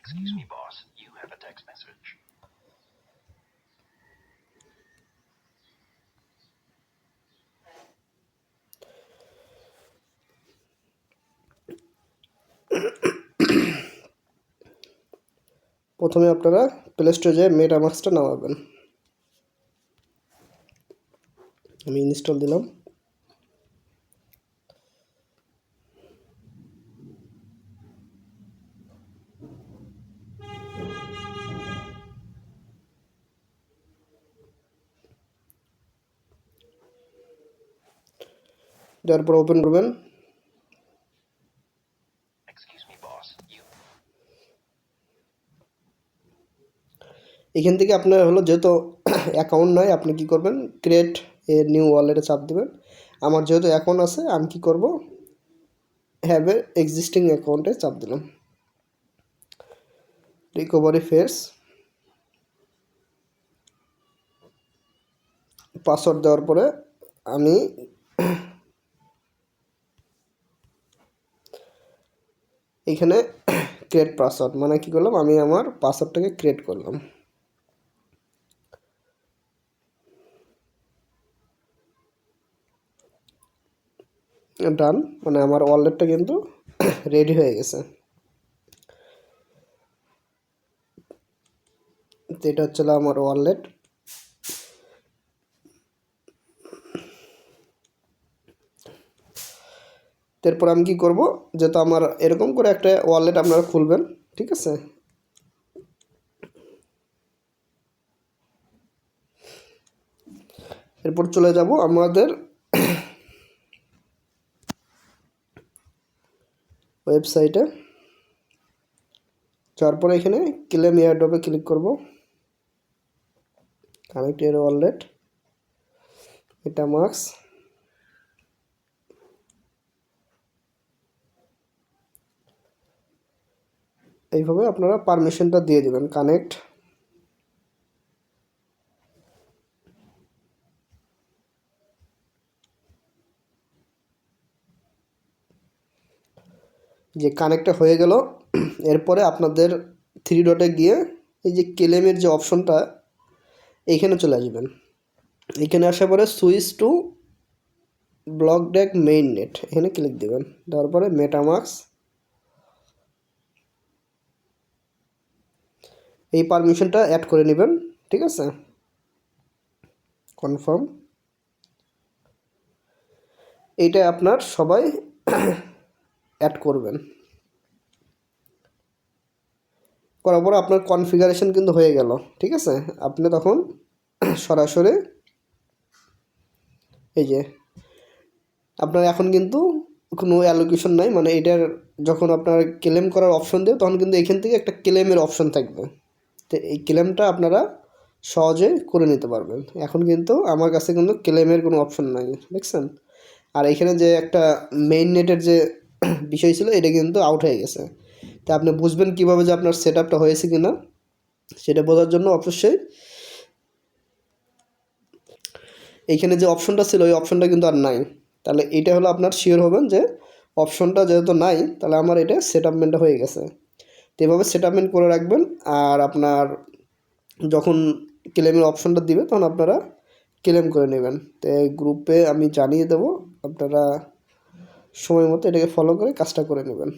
Excuse me, boss. You have a text message. প্রথমে আপনারা play স্টোরে যেয়ে মেটামাস্কটা নামাবেন। আমি ইনস্টল দিলাম। দেওয়ার পর ওপেন করবেন। Excuse me, boss. You. এখান থেকে আপনার হলো যেহেতু অ্যাকাউন্ট নয়, আপনি কি করবেন, ক্রিয়েট এ নিউ ওয়ালেটে চাপ দেবেন। আমার যেহেতু অ্যাকাউন্ট আছে, আমি কি করব, হ্যাভ এ এক্সিস্টিং অ্যাকাউন্টে চাপ দিলাম। রিকভারি ফেস, পাসওয়ার্ড দেওয়ার পরে আমি এখানে ক্রিয়েট পাসওয়ার্ড মানে কি করলাম, আমি আমার পাসওয়ার্ডটাকে ক্রিয়েট করলাম। ডান, মানে আমার ওয়ালেটটা কিন্তু রেডি হয়ে গেছে। তো এটা হচ্ছে আমার ওয়ালেট। এরপর আমি কি করব, যেহেতু আমার এরকম করে একটা ওয়ালেট আপনারা খুলবেন, ঠিক আছে। এরপর চলে যাব আমাদের ওয়েবসাইটে। যাওয়ার পরে এখানে ক্লেম এয়ারড্রপে ক্লিক করব। কানেক্ট এর ওয়ালেট, মেটামাস্ক, এইভাবে আপনারা পারমিশনটা দিয়ে দেবেন। কানেক্ট, যে কানেক্টটা হয়ে গেল। এরপরে আপনাদের থ্রি ডটে গিয়ে এই যে ক্লেমের যে অপশনটা, এইখানে চলে আসবেন। এখানে আসার পরে switch to block deck main net, এখানে ক্লিক দেবেন। দেওয়ার পরে মেটামাস্ক, এই পারমিশনটা অ্যাড করে নেবেন, ঠিক আছে। কনফার্ম, এইটা আপনার সবাই অ্যাড করবেন। করার পর আপনার কনফিগারেশন কিন্তু হয়ে গেল, ঠিক আছে। আপনি তখন সরাসরি এই যে আপনার এখন কিন্তু কোনো অ্যালোকেশন নাই, মানে এটার যখন আপনার ক্লেম করার অপশন দেবে তখন কিন্তু এখান থেকে একটা ক্লেমের অপশন থাকবে। তো এই ক্লেমটা আপনারা সহজে করে নিতে পারবেন। এখন কিন্তু আমার কাছে কিন্তু ক্লেমের কোনো অপশন নাই, দেখছেন। আর এখানে যে একটা মেইন নেটের যে বিষয় ছিল, এটা কিন্তু আউট হয়ে গেছে। তা আপনি বুঝবেন কীভাবে যে আপনার সেট আপটা হয়েছে কি না, সেটা বোঝার জন্য অবশ্যই এইখানে যে অপশনটা ছিল ওই অপশনটা কিন্তু আর নাই। তাহলে এটা হলো আপনার শিওর হবেন যে অপশনটা যেহেতু নাই, তাহলে আমার এটা সেটআপমেন্টটা হয়ে গেছে। তো এভাবে সেটআপমেন্ট করে রাখবেন। আর আপনার যখন ক্লেমের অপশনটা দিবে তখন আপনারা ক্লেম করে নেবেন। তো গ্রুপে আমি জানিয়ে দেবো, আপনারা সময় মতো এটাকে ফলো করে কাজটা করে নেবেন।